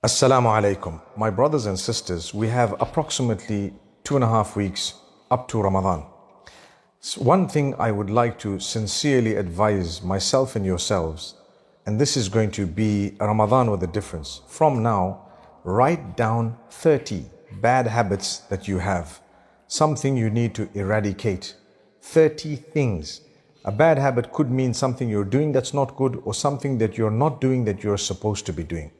Assalamu alaikum. My brothers and sisters, we have approximately 2.5 weeks up to Ramadan. One thing I would like to sincerely advise myself and yourselves, and this is going to be Ramadan with a difference. From now, write down 30 bad habits that you have, something you need to eradicate. 30 things. A bad habit could mean something you're doing that's not good, or something that you're not doing that you're supposed to be doing.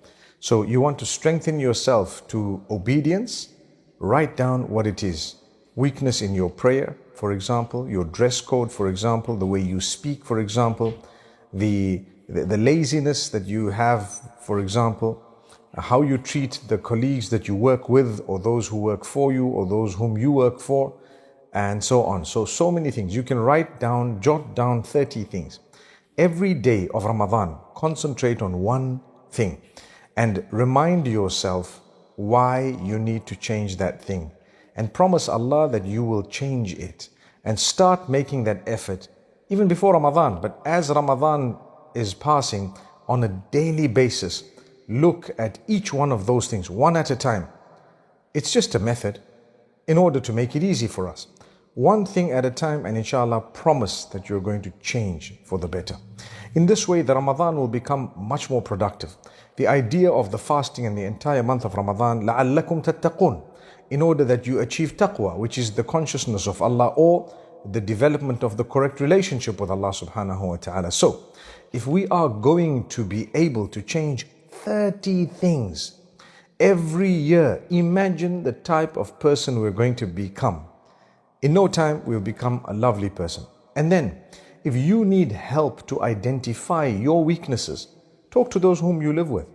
So you want to strengthen yourself to obedience. Write down what it is. Weakness in your prayer, for example, your dress code, for example, the way you speak, for example, the laziness that you have, for example, how you treat the colleagues that you work with, or those who work for you, or those whom you work for, and so on. So many things. You can write down, jot down 30 things. Every day of Ramadan, concentrate on one thing and remind yourself why you need to change that thing. And promise Allah that you will change it. And start making that effort even before Ramadan. But as Ramadan is passing, on a daily basis, look at each one of those things, one at a time. It's just a method in order to make it easy for us. One thing at a time, and inshallah, promise that you're going to change for the better. In this way, the Ramadan will become much more productive. The idea of the fasting and the entire month of Ramadan, لَعَلَّكُمْ تَتَّقُونَ, in order that you achieve taqwa, which is the consciousness of Allah, or the development of the correct relationship with Allah subhanahu wa ta'ala. So, if we are going to be able to change 30 things every year, imagine the type of person we're going to become. In no time, we'll become a lovely person. And then, if you need help to identify your weaknesses, talk to those whom you live with.